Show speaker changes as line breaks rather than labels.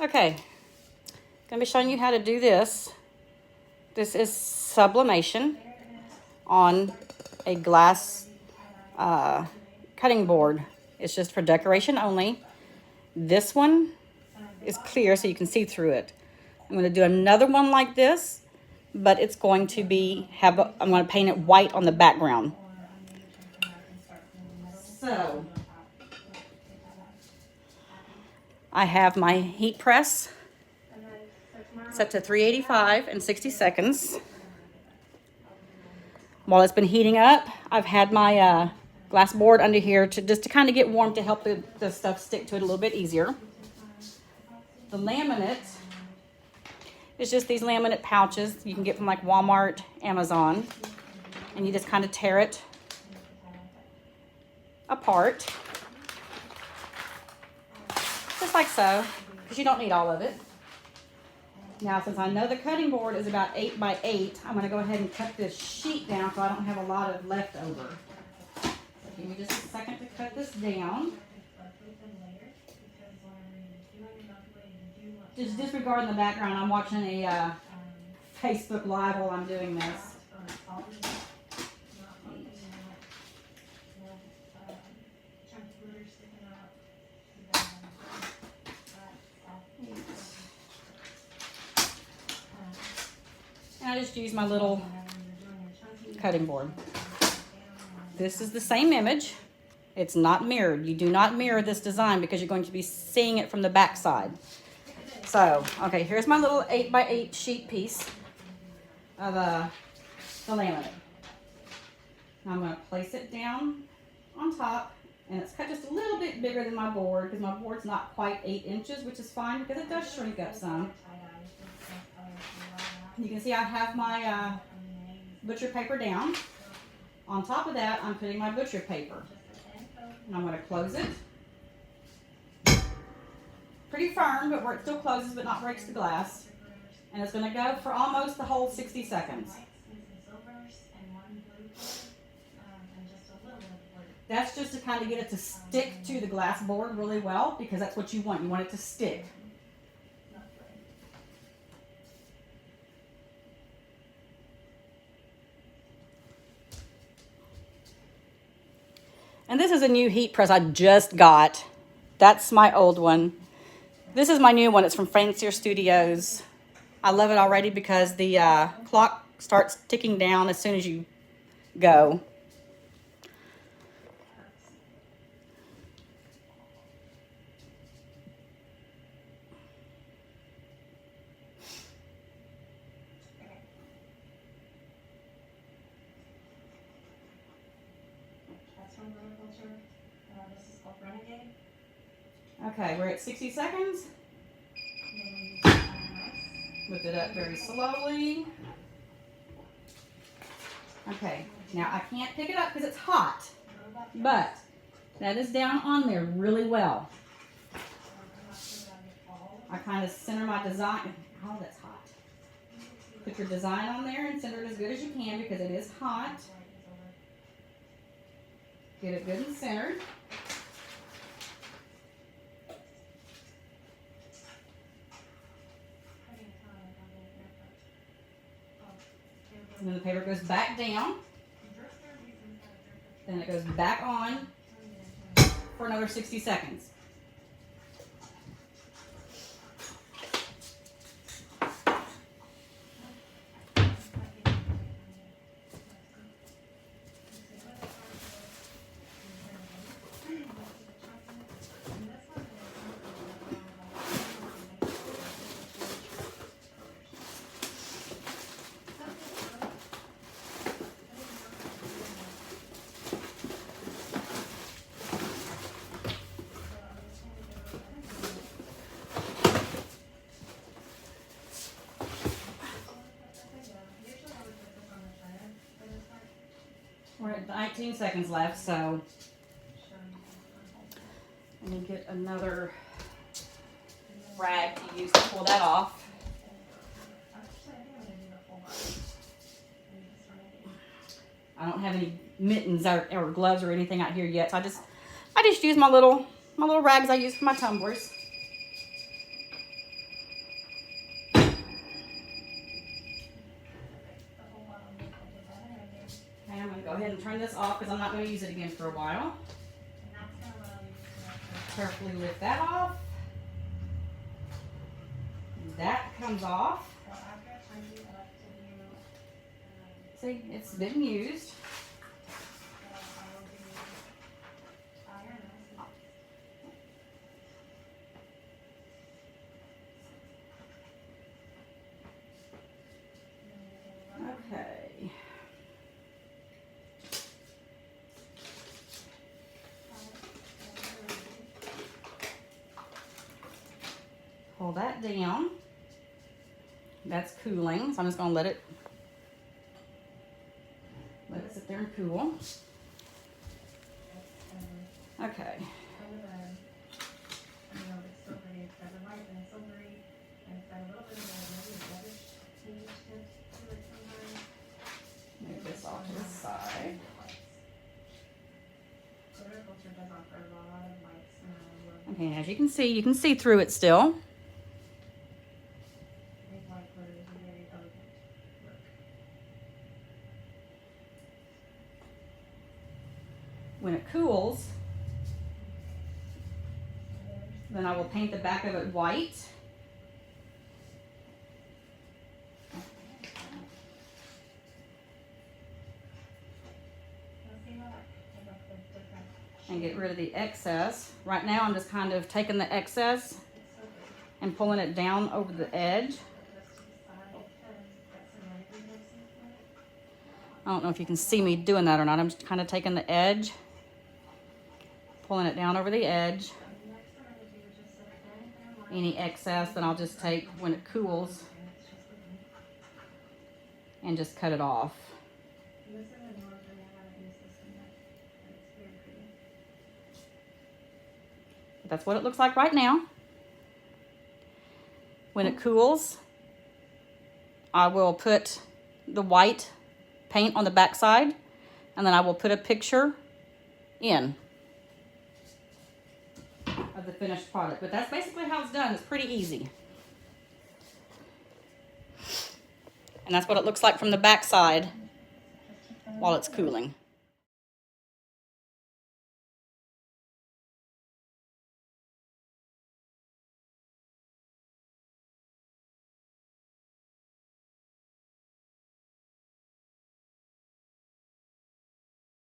Okay, gonna be showing you how to do this. This is sublimation on a glass cutting board. It's just for decoration only. This one is clear so you can see through it. I'm going to do another one like this, but it's going to be, I'm going to paint it white on the background. So, I have my heat press set to 385 in 60 seconds. While it's been heating up, I've had my glass board under here to kind of get warm to help the stuff stick to it a little bit easier. The laminate is just these laminate pouches you can get from like Walmart, Amazon, and you just kind of tear it apart, just like so, because you don't need all of it. Now, since I know the cutting board is about 8 by 8, I'm going to go ahead and cut this sheet down so I don't have a lot of leftover. So give me just a second to cut this down. Just disregarding the background, I'm watching a Facebook Live while I'm doing this. And I just use my little cutting board. This is the same image. It's not mirrored. You do not mirror this design because you're going to be seeing it from the back side. So, okay, here's my little 8 by 8 sheet piece of the laminate. Now I'm going to place it down on top, and it's cut just a little bit bigger than my board because my board's not quite 8 inches, which is fine because it does shrink up some. You can see I have my butcher paper down. On top of that, I'm putting my butcher paper. And I'm going to close it. Pretty firm, but where it still closes but not breaks the glass. And it's going to go for almost the whole 60 seconds. That's just to kind of get it to stick to the glass board really well, because that's what you want. You want it to stick. And this is a new heat press I just got. That's my old one. This is my new one. It's from Fancier Studios. I love it already because the clock starts ticking down as soon as you go. Okay, we're at 60 seconds. Whip it up very slowly. Okay, now I can't pick it up because it's hot, but that is down on there really well. I kind of center my design. Oh, that's hot. Put your design on there and center it as good as you can because it is hot. Get it good and centered. And then the paper goes back down. Then it goes back on for another 60 seconds. We're at 19 seconds left, so let me get another rag to use to pull that off. I don't have any mittens or gloves or anything out here yet, so I just use my little rags I use for my tumblers. ahead and turn this off because I'm not going to use it again for a while. Carefully lift that off. That comes off. See, it's been used. Okay. Pull that down. That's cooling, so I'm just going to let it sit there and cool. Okay. Move this off to the side. Okay, as you can see through it still. When it cools, then I will paint the back of it white. And get rid of the excess. Right now I'm just kind of taking the excess and pulling it down over the edge. I don't know if you can see me doing that or not. I'm just kind of taking the edge, pulling it down over the edge. Any excess, then I'll just take when it cools and just cut it off. But that's what it looks like right now. When it cools, I will put the white paint on the back side, and then I will put a picture in of the finished product. But that's basically how it's done. It's pretty easy. And that's what it looks like from the back side while it's cooling.